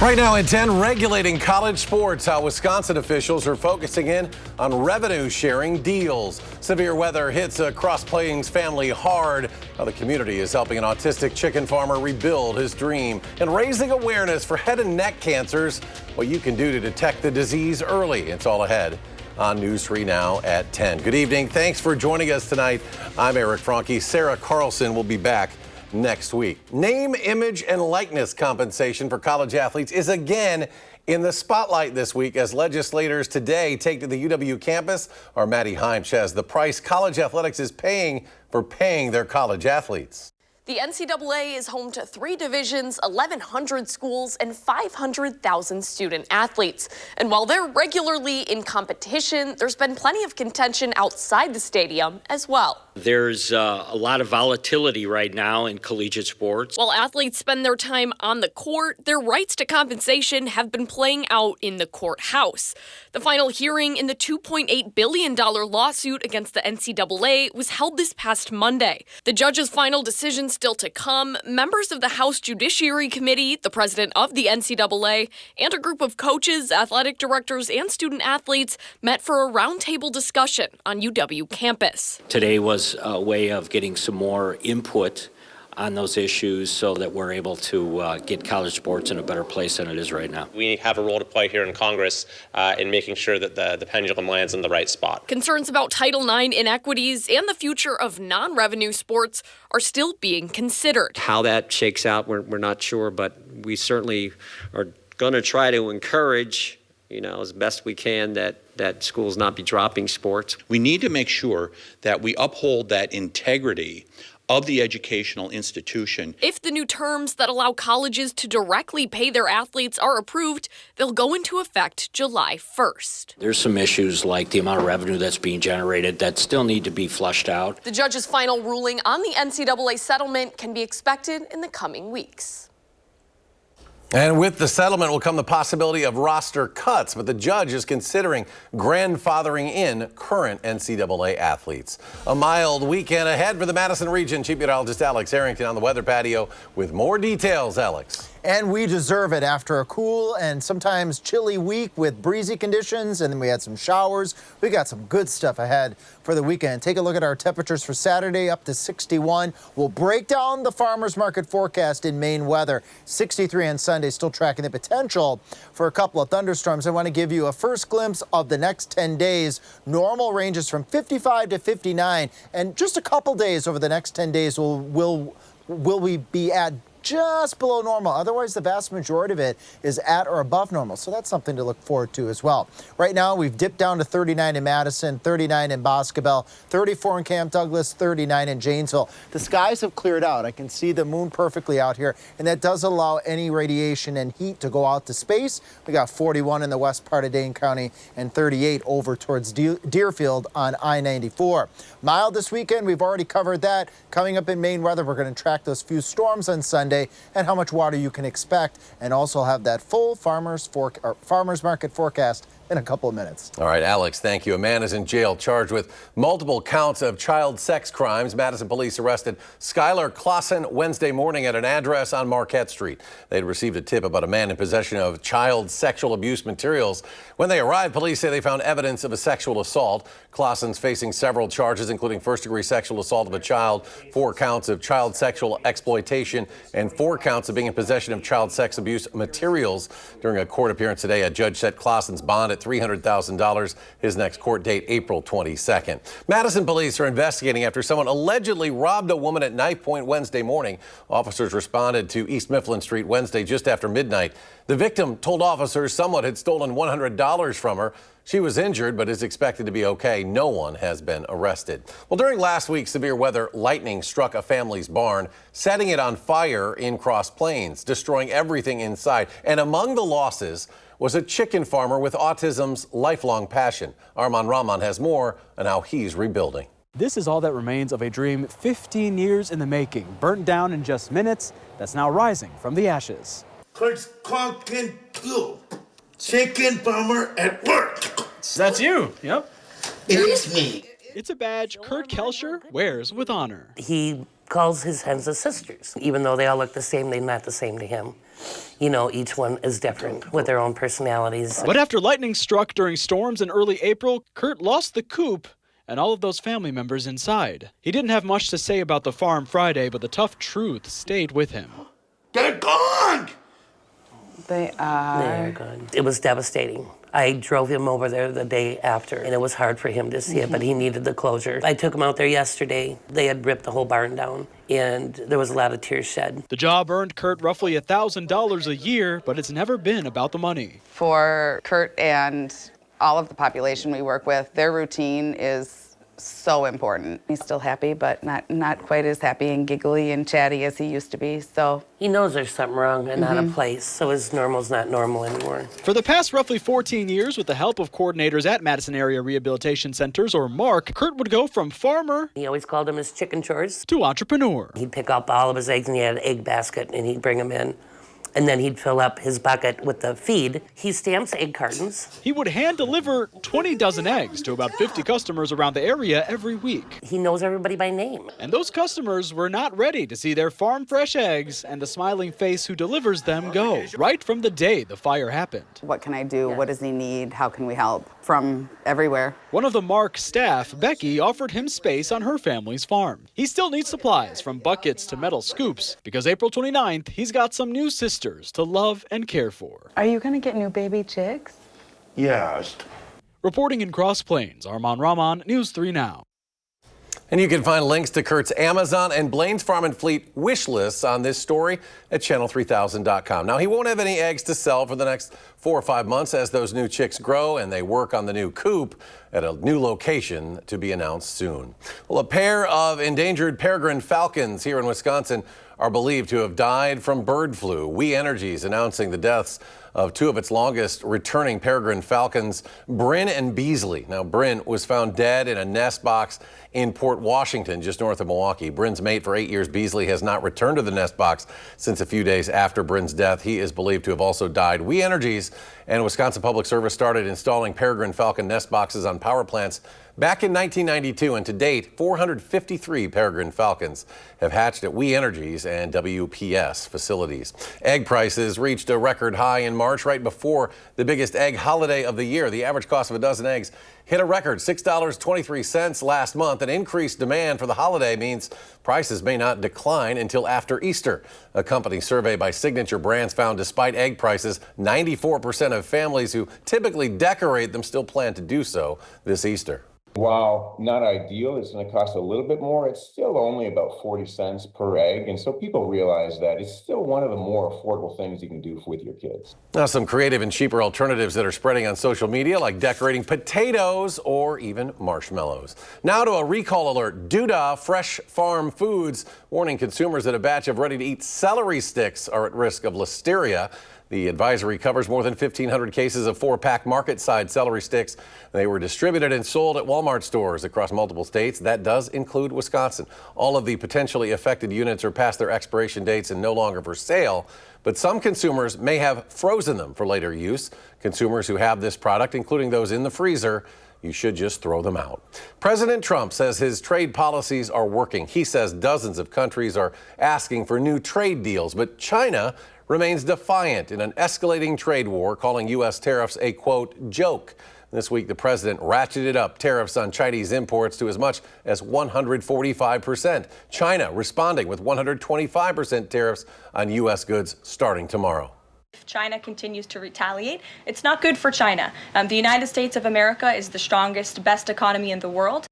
Right now at 10, regulating college sports, how Wisconsin officials are focusing in on revenue sharing deals. Severe weather hits a Cross Plains family hard. How the community is helping an autistic chicken farmer rebuild his dream and raising awareness for head and neck cancers, what you can do to detect the disease early. It's all ahead on News 3 now at 10. Good evening. Thanks for joining us tonight. I'm Eric Franke. Sarah Carlson will be back next week. Name, image, and likeness compensation for college athletes is again in the spotlight this week as legislators today take to the UW campus. Our Maddie Heimsch has the price college athletics is paying for paying their college athletes. The NCAA is home to 3 divisions, 1,100 schools, and 500,000 student athletes. And while they're regularly in competition, there's been plenty of contention outside the stadium as well. There's a lot of volatility right now in collegiate sports. While athletes spend their time on the court, their rights to compensation have been playing out in the courthouse. The final hearing in the $2.8 billion lawsuit against the NCAA was held this past Monday. The judge's final decision still to come. Members of the House Judiciary Committee, the president of the NCAA, and a group of coaches, athletic directors, and student athletes met for a roundtable discussion on UW campus. Today was a way of getting some more input on those issues so that we're able to get college sports in a better place than it is right now. We have a role to play here in Congress in making sure that the pendulum lands in the right spot. Concerns about Title IX inequities and the future of non-revenue sports are still being considered. How that shakes out, we're not sure, but we certainly are going to try to encourage, as best we can that schools not be dropping sports. We need to make sure that we uphold that integrity of the educational institution. If the new terms that allow colleges to directly pay their athletes are approved, they'll go into effect July 1st. There's some issues like the amount of revenue that's being generated that still need to be flushed out. The judge's final ruling on the NCAA settlement can be expected in the coming weeks. And with the settlement will come the possibility of roster cuts, but the judge is considering grandfathering in current NCAA athletes. A mild weekend ahead for the Madison region. Chief Meteorologist Alex Harrington on the weather patio with more details. Alex. And we deserve it after a cool and sometimes chilly week with breezy conditions, and then we had some showers. We got some good stuff ahead for the weekend. Take a look at our temperatures for Saturday, up to 61. We'll break down the farmers market forecast in Maine weather. 63 on Sunday, still tracking the potential for a couple of thunderstorms. I want to give you a first glimpse of the next 10 days. Normal ranges from 55 to 59, and just a couple days over the next 10 days will we be at just below normal. Otherwise, the vast majority of it is at or above normal. So that's something to look forward to as well. Right now, we've dipped down to 39 in Madison, 39 in Boscobel, 34 in Camp Douglas, 39 in Janesville. The skies have cleared out. I can see the moon perfectly out here, and that does allow any radiation and heat to go out to space. We got 41 in the west part of Dane County and 38 over towards Deerfield on I-94. Mild this weekend. We've already covered that. Coming up in Maine weather, we're going to track those few storms on Sunday and how much water you can expect, and also have that full farmers market forecast in a couple of minutes. All right, Alex, thank you. A man is in jail charged with multiple counts of child sex crimes. Madison police arrested Skylar Clausen Wednesday morning at an address on Marquette Street. They'd received a tip about a man in possession of child sexual abuse materials. When they arrived, police say they found evidence of a sexual assault. Clausen's facing several charges, including first-degree sexual assault of a child, 4 counts of child sexual exploitation, and 4 counts of being in possession of child sex abuse materials. During a court appearance today, a judge set Clausen's bond at $300,000. His next court date, April 22nd. Madison police are investigating after someone allegedly robbed a woman at knife point Wednesday morning. Officers responded to East Mifflin Street Wednesday just after midnight. The victim told officers someone had stolen $100 from her. She was injured, but is expected to be okay. No one has been arrested. Well, during last week's severe weather, lightning struck a family's barn, setting it on fire in Cross Plains, destroying everything inside. And among the losses was a chicken farmer with autism's lifelong passion. Arman Rahman has more on how he's rebuilding. This is all that remains of a dream 15 years in the making, burnt down in just minutes, that's now rising from the ashes. Kurt's Conkin 2, chicken farmer at work. That's you, yep. It is me. It's a badge Kurt Kelscher wears with honor. He calls his hens his sisters. Even though they all look the same, they're not the same to him. You know, each one is different with their own personalities. But after lightning struck during storms in early April, Kurt lost the coop and all of those family members inside. He didn't have much to say about the farm Friday, but the tough truth stayed with him. They're gone! They're gone. It was devastating. I drove him over there the day after, and it was hard for him to see it, but he needed the closure. I took him out there yesterday. They had ripped the whole barn down, and there was a lot of tears shed. The job earned Kurt roughly $1,000 a year, but it's never been about the money. For Kurt and all of the population we work with, their routine is so important. He's still happy, but not quite as happy and giggly and chatty as he used to be, so. He knows there's something wrong and out of place, so his normal's not normal anymore. For the past roughly 14 years, with the help of coordinators at Madison Area Rehabilitation Centers, or MARC, Kurt would go from farmer, He always called them his chicken chores, to entrepreneur. He'd pick up all of his eggs, and he had an egg basket, and he'd bring them in. And then he'd fill up his bucket with the feed. He stamps egg cartons. He would hand deliver 20 dozen eggs to about 50 customers around the area every week. He knows everybody by name. And those customers were not ready to see their farm fresh eggs and the smiling face who delivers them go, right from the day the fire happened. What can I do? What does he need? How can we help? From everywhere. One of the MARC staff, Becky, offered him space on her family's farm. He still needs supplies, from buckets to metal scoops, because April 29th, he's got some new sisters to love and care for. Are you gonna get new baby chicks? Yes. Reporting in Cross Plains, Arman Rahman, News 3 Now. And you can find links to Kurt's Amazon and Blaine's Farm and Fleet wish lists on this story at channel3000.com. Now, he won't have any eggs to sell for the next 4 or 5 months as those new chicks grow and they work on the new coop at a new location to be announced soon. Well, a pair of endangered peregrine falcons here in Wisconsin are believed to have died from bird flu. We Energies announcing the deaths of two of its longest returning peregrine falcons, Bryn and Beasley. Now, Bryn was found dead in a nest box in Port Washington, just north of Milwaukee. Bryn's mate for 8 years, Beasley, has not returned to the nest box since a few days after Bryn's death. He is believed to have also died. We Energies and Wisconsin Public Service started installing peregrine falcon nest boxes on power plants back in 1992, and to date, 453 peregrine falcons have hatched at We Energies and WPS facilities. Egg prices reached a record high in March, right before the biggest egg holiday of the year. The average cost of a dozen eggs hit a record $6.23 last month. An increased demand for the holiday means prices may not decline until after Easter. A company survey by Signature Brands found despite egg prices, 94% of families who typically decorate them still plan to do so this Easter. While not ideal, it's going to cost a little bit more. It's still only about 40 cents per egg. And so people realize that it's still one of the more affordable things you can do with your kids. Now, some creative and cheaper alternatives that are spreading on social media, like decorating potatoes or even marshmallows. Now to a recall alert. Duda Fresh Farm Foods warning consumers that a batch of ready-to-eat celery sticks are at risk of listeria. The advisory covers more than 1,500 cases of 4-pack market-side celery sticks. They were distributed and sold at Walmart stores across multiple states. That does include Wisconsin. All of the potentially affected units are past their expiration dates and no longer for sale. But some consumers may have frozen them for later use. Consumers who have this product, including those in the freezer, you should just throw them out. President Trump says his trade policies are working. He says dozens of countries are asking for new trade deals, but China remains defiant in an escalating trade war, calling U.S. tariffs a, quote, joke. This week, the president ratcheted up tariffs on Chinese imports to as much as 145%. China responding with 125% tariffs on U.S. goods starting tomorrow. If China continues to retaliate, it's not good for China. The United States of America is the strongest, best economy in the world.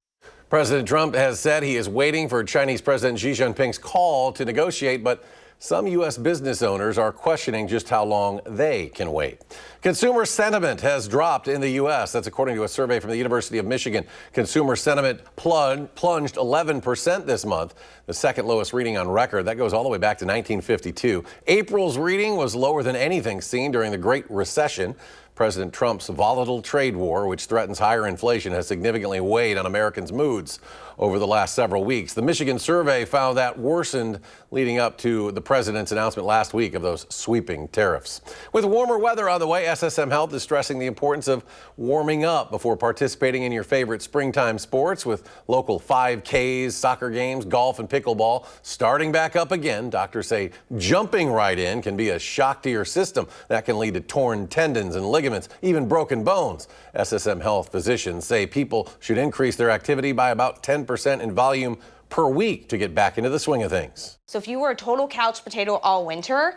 President Trump has said he is waiting for Chinese President Xi Jinping's call to negotiate, but some U.S. business owners are questioning just how long they can wait. Consumer sentiment has dropped in the U.S. That's according to a survey from the University of Michigan. Consumer sentiment plunged 11% this month, the second lowest reading on record. That goes all the way back to 1952. April's reading was lower than anything seen during the Great Recession. President Trump's volatile trade war, which threatens higher inflation, has significantly weighed on Americans' moods over the last several weeks. The Michigan survey found that worsened leading up to the president's announcement last week of those sweeping tariffs. With warmer weather on the way, SSM Health is stressing the importance of warming up before participating in your favorite springtime sports, with local 5Ks, soccer games, golf, and pickleball starting back up again. Doctors say jumping right in can be a shock to your system. That can lead to torn tendons and ligaments, even broken bones. SSM Health physicians say people should increase their activity by about 10% in volume per week to get back into the swing of things. So if you were a total couch potato all winter,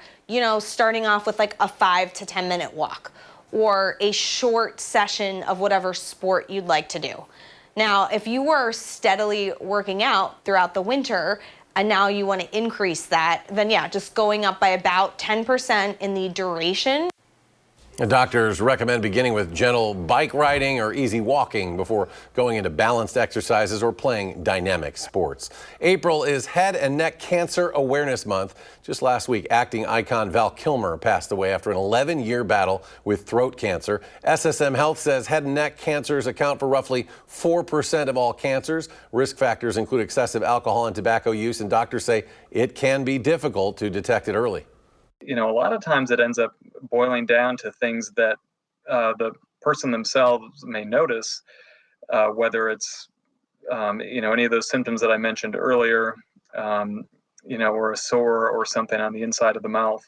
starting off with like a 5 to 10 minute walk or a short session of whatever sport you'd like to do. Now, if you were steadily working out throughout the winter and now you want to increase that, then yeah, just going up by about 10% in the duration. Doctors recommend beginning with gentle bike riding or easy walking before going into balanced exercises or playing dynamic sports. April is Head and Neck Cancer Awareness Month. Just last week, acting icon Val Kilmer passed away after an 11-year battle with throat cancer. SSM Health says head and neck cancers account for roughly 4% of all cancers. Risk factors include excessive alcohol and tobacco use, and doctors say it can be difficult to detect it early. A lot of times it ends up boiling down to things that the person themselves may notice, whether it's, any of those symptoms that I mentioned earlier, or a sore or something on the inside of the mouth.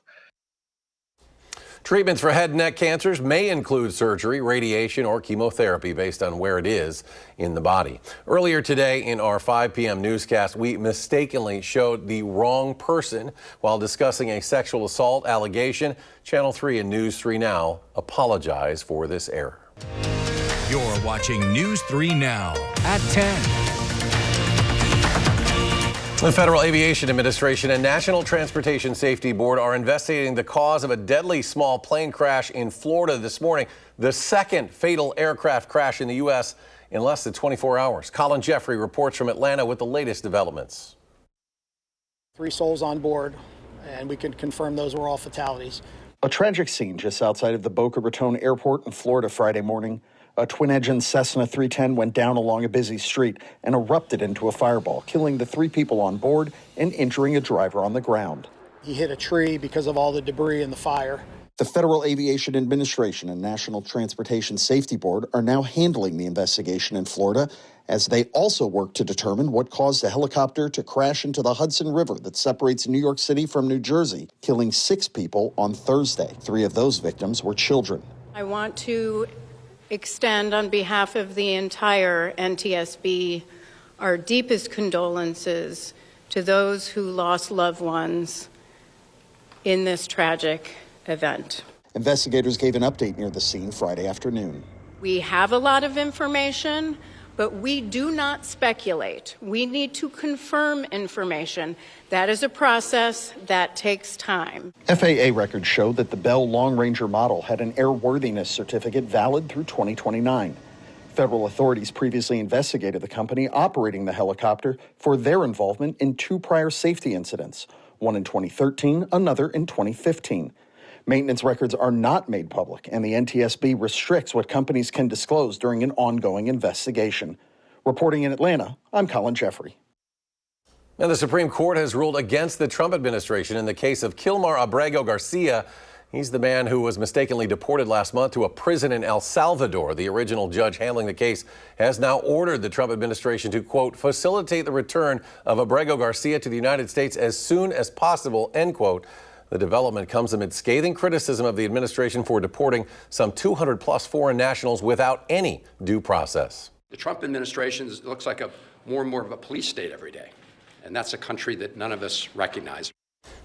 Treatments for head and neck cancers may include surgery, radiation, or chemotherapy based on where it is in the body. Earlier today in our 5 p.m. newscast, we mistakenly showed the wrong person while discussing a sexual assault allegation. Channel 3 and News 3 Now apologize for this error. You're watching News 3 Now at 10. The Federal Aviation Administration and National Transportation Safety Board are investigating the cause of a deadly small plane crash in Florida this morning, the second fatal aircraft crash in the U.S. in less than 24 hours. Colin Jeffrey reports from Atlanta with the latest developments. 3 souls on board, and we can confirm those were all fatalities. A tragic scene just outside of the Boca Raton Airport in Florida Friday morning. A twin-engine Cessna 310 went down along a busy street and erupted into a fireball, killing the 3 people on board and injuring a driver on the ground. He hit a tree because of all the debris and the fire. The Federal Aviation Administration and National Transportation Safety Board are now handling the investigation in Florida as they also work to determine what caused the helicopter to crash into the Hudson River that separates New York City from New Jersey, killing 6 people on Thursday. 3 of those victims were children. I want to extend on behalf of the entire NTSB our deepest condolences to those who lost loved ones in this tragic event. Investigators gave an update near the scene Friday afternoon. We have a lot of information, but we do not speculate. We need to confirm information. That is a process that takes time. FAA records show that the Bell Long Ranger model had an airworthiness certificate valid through 2029. Federal authorities previously investigated the company operating the helicopter for their involvement in 2 prior safety incidents, one in 2013, another in 2015. Maintenance records are not made public, and the NTSB restricts what companies can disclose during an ongoing investigation. Reporting in Atlanta, I'm Colin Jeffrey. And the Supreme Court has ruled against the Trump administration in the case of Kilmar Abrego Garcia. He's the man who was mistakenly deported last month to a prison in El Salvador. The original judge handling the case has now ordered the Trump administration to, quote, facilitate the return of Abrego Garcia to the United States as soon as possible, end quote. The development comes amid scathing criticism of the administration for deporting some 200-plus foreign nationals without any due process. The Trump administration looks like more and more of a police state every day, and that's a country that none of us recognize.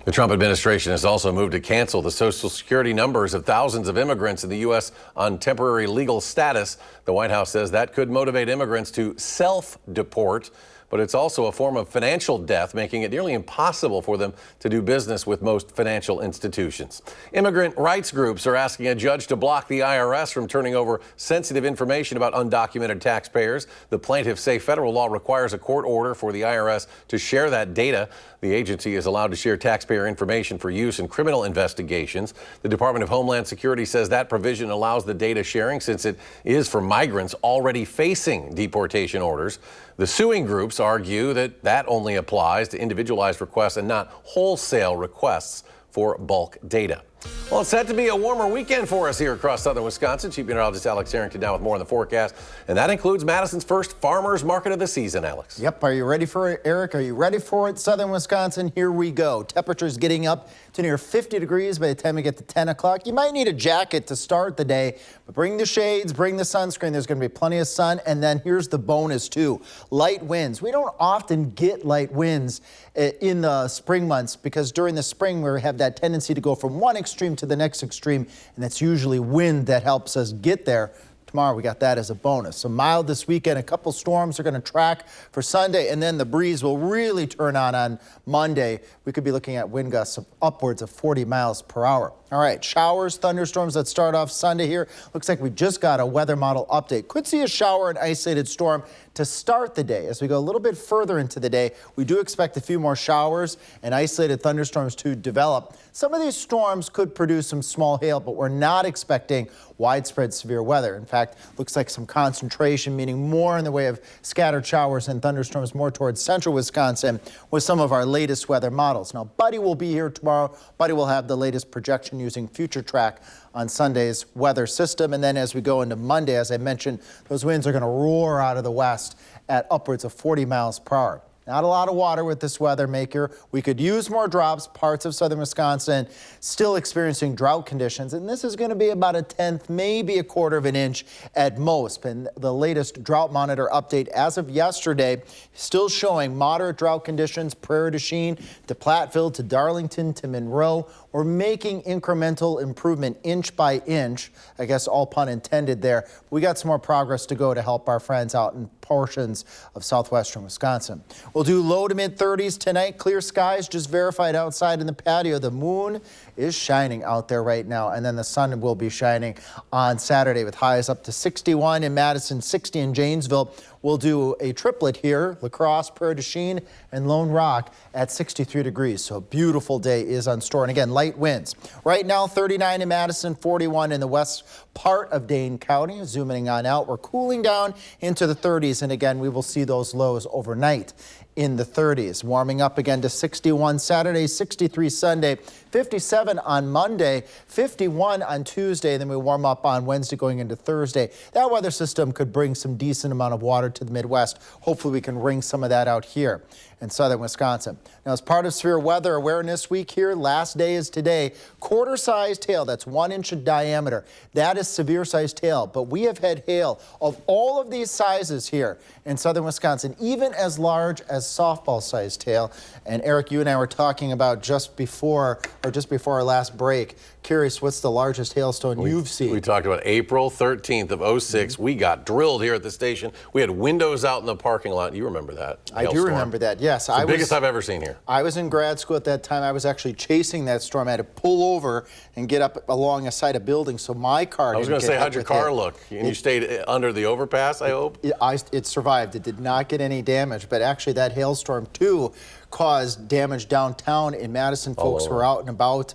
The Trump administration has also moved to cancel the Social Security numbers of thousands of immigrants in the U.S. on temporary legal status. The White House says that could motivate immigrants to self-deport. but it's also a form of financial death, making it nearly impossible for them to do business with most financial institutions. Immigrant rights groups are asking a judge to block the IRS from turning over sensitive information about undocumented taxpayers. The plaintiffs say federal law requires a court order for the IRS to share that data. The agency is allowed to share taxpayer information for use in criminal investigations. The Department of Homeland Security says that provision allows the data sharing since it is for migrants already facing deportation orders. The suing groups argue that that only applies to individualized requests and not wholesale requests for bulk data. Well, it's set to be a warmer weekend for us here across southern Wisconsin. Chief Meteorologist Alex Harrington now with more on the forecast. And that includes Madison's first farmers market of the season, Alex. Yep. Are you ready for it, Eric? Are you ready for it, southern Wisconsin? Here we go. Temperatures getting up to near 50 degrees by the time we get to 10 o'clock. You might need a jacket to start the day, but bring the shades, bring the sunscreen. There's going to be plenty of sun. And then here's the bonus, too. Light winds. We don't often get light winds in the spring months because during the spring we have that tendency to go from one extreme to the next extreme, and that's usually wind that helps us get there. Tomorrow we got that as a bonus. So mild this weekend. A couple storms are going to track for Sunday, and then the breeze will really turn on Monday. We could be looking at wind gusts of upwards of 40 miles per hour. All right, showers, thunderstorms that start off Sunday here. Looks like we just got a weather model update. Could see a shower and isolated storm to start the day. As we go a little bit further into the day, we do expect a few more showers and isolated thunderstorms to develop. Some of these storms could produce some small hail, but we're not expecting widespread severe weather. In fact, looks like some concentration, meaning more in the way of scattered showers and thunderstorms more towards central Wisconsin with some of our latest weather models. Now, Buddy will be here tomorrow. Buddy will have the latest projection using FutureTrack on Sunday's weather system. And then as we go into Monday, as I mentioned, those winds are going to roar out of the west at upwards of 40 miles per hour. Not a lot of water with this weather maker. We could use more drops. Parts of southern Wisconsin still experiencing drought conditions. And this is going to be about a tenth, maybe a quarter of an inch at most. And the latest drought monitor update as of yesterday still showing moderate drought conditions, Prairie du Chien to Platteville to Darlington to Monroe. We're making incremental improvement inch by inch. I guess all pun intended there. We got some more progress to go to help our friends out in portions of southwestern Wisconsin. We'll do low to mid 30s tonight. Clear skies just verified outside in the patio. The moon is shining out there right now, and then the sun will be shining on Saturday with highs up to 61 in Madison, 60 in Janesville. We'll do a triplet here, La Crosse, Prairie du Chien, and Lone Rock at 63 degrees. So a beautiful day is on store. And again, light winds. Right now, 39 in Madison, 41 in the west part of Dane County. Zooming on out, we're cooling down into the 30s. And again, we will see those lows overnight in the 30s. Warming up again to 61 Saturday, 63 Sunday, 57 on Monday, 51 on Tuesday. Then we warm up on Wednesday going into Thursday. That weather system could bring some decent amount of water to the Midwest. Hopefully we can wring some of that out here in southern Wisconsin. Now, as part of Severe Weather Awareness Week here, last day is today. Quarter-sized hail, that's 1 inch in diameter. That is severe-sized hail, but we have had hail of all of these sizes here in southern Wisconsin, even as large as softball-sized hail. And Eric, you and I were talking about just before our last break. Curious, what's the largest hailstone you've seen? We talked about April 13th of 06. We got drilled here at the station. We had windows out in the parking lot. You remember that? I do remember that, yes. It's the biggest I've ever seen here. I was in grad school at that time. I was actually chasing that storm. I had to pull over and get up along a side of building so my car I was going to say, how'd your car look? And you stayed under the overpass, I hope? It survived. It did not get any damage, but actually that hailstorm, too, caused damage downtown in Madison. Folks were out and about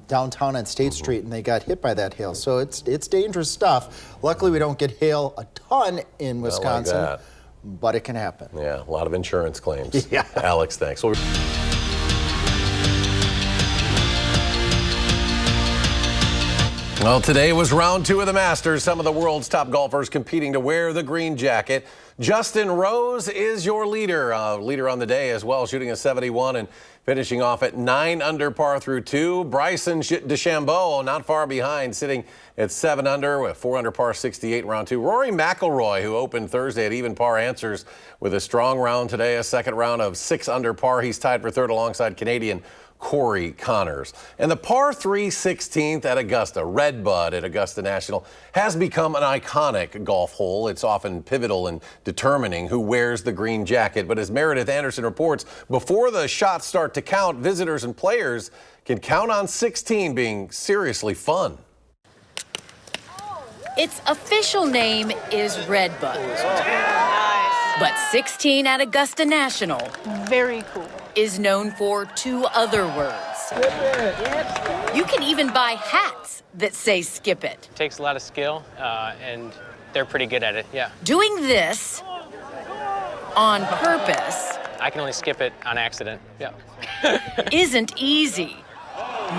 downtown on State Street, and they got hit by that hail. So it's dangerous stuff. Luckily, we don't get hail a ton in Wisconsin, like that. But it can happen. Yeah, a lot of insurance claims. Yeah. Alex, thanks. Well, today was round 2 of the Masters. Some of the world's top golfers competing to wear the green jacket. Justin Rose is your leader on the day as well, shooting a 71 and finishing off at 9 under par through 2. Bryson DeChambeau not far behind, sitting at 7 under with 4 under par 68 in round 2. Rory McIlroy, who opened Thursday at even par, answers with a strong round today, a second round of 6 under par. He's tied for third alongside Canadian Corey Connors. And the par 3 16th at Augusta, Redbud at Augusta National, has become an iconic golf hole. It's often pivotal in determining who wears the green jacket. But as Meredith Anderson reports, before the shots start to count, visitors and players can count on 16 being seriously fun. Its official name is Redbud. But 16 at Augusta National, very cool, is known for 2 other words. You can even buy hats that say skip it. Takes a lot of skill, and they're pretty good at it, yeah. Doing this on purpose I can only skip it on accident, yeah. isn't easy.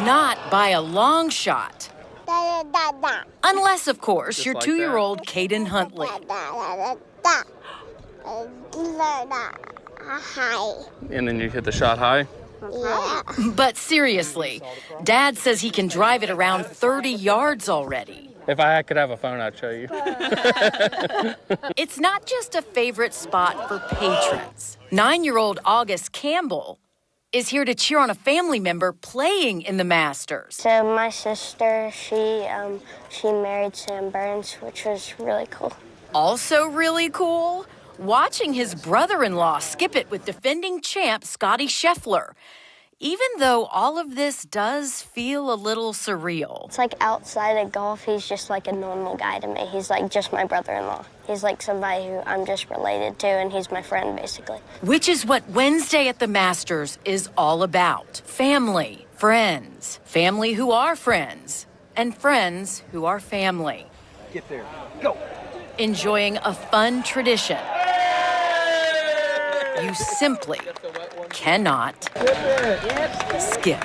Not by a long shot. Unless, of course, you're 2-year-old Caden Huntley. And then you hit the shot high? Yeah. But seriously, Dad says he can drive it around 30 yards already. If I could have a phone, I'd show you. It's not just a favorite spot for patrons. 9-year-old August Campbell is here to cheer on a family member playing in the Masters. So my sister, she married Sam Burns, which was really cool. Also really cool, watching his brother-in-law skip it with defending champ Scotty Scheffler. Even though all of this does feel a little surreal. It's like outside of golf, he's just like a normal guy to me. He's like just my brother-in-law. He's like somebody who I'm just related to, and he's my friend, basically. Which is what Wednesday at the Masters is all about. Family, friends, family who are friends, and friends who are family. Get there, go. Enjoying a fun tradition. You simply cannot skip.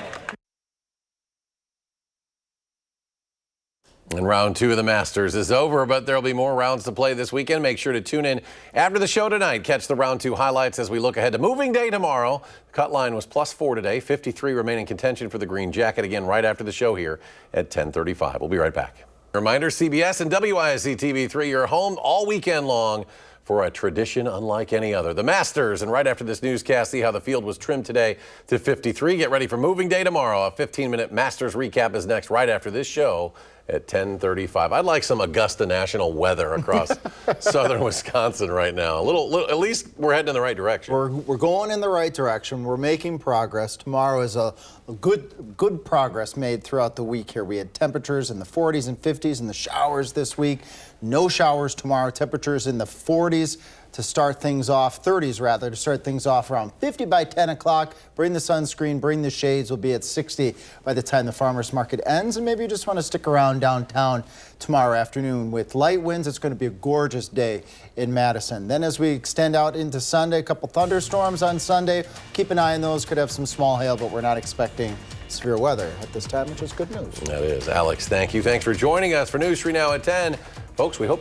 And round 2 of the Masters is over, but there'll be more rounds to play this weekend. Make sure to tune in after the show tonight. Catch the round 2 highlights as we look ahead to moving day tomorrow. The cut line was +4 today. 53 remaining contention for the green jacket. Again, right after the show here at 10:35. We'll be right back. Reminder, CBS and WISC-TV3, you're home all weekend long for a tradition unlike any other. The Masters, and right after this newscast, see how the field was trimmed today to 53. Get ready for moving day tomorrow. A 15-minute Masters recap is next right after this show at 10:35. I'd like some Augusta National weather across southern Wisconsin right now. A little, at least we're heading in the right direction. We're going in the right direction. We're making progress. Tomorrow is a good progress made throughout the week here. We had temperatures in the 40s and 50s and the showers this week. No showers tomorrow. Temperatures in the 40s to start things off, 30s rather, to start things off around 50 by 10 o'clock. Bring the sunscreen, bring the shades. We'll be at 60 by the time the farmers market ends. And maybe you just want to stick around downtown tomorrow afternoon. With light winds, it's going to be a gorgeous day in Madison. Then as we extend out into Sunday, a couple thunderstorms on Sunday. Keep an eye on those. Could have some small hail, but we're not expecting severe weather at this time, which is good news. That is. Alex, thank you. Thanks for joining us for News 3 Now at 10. Folks, we hope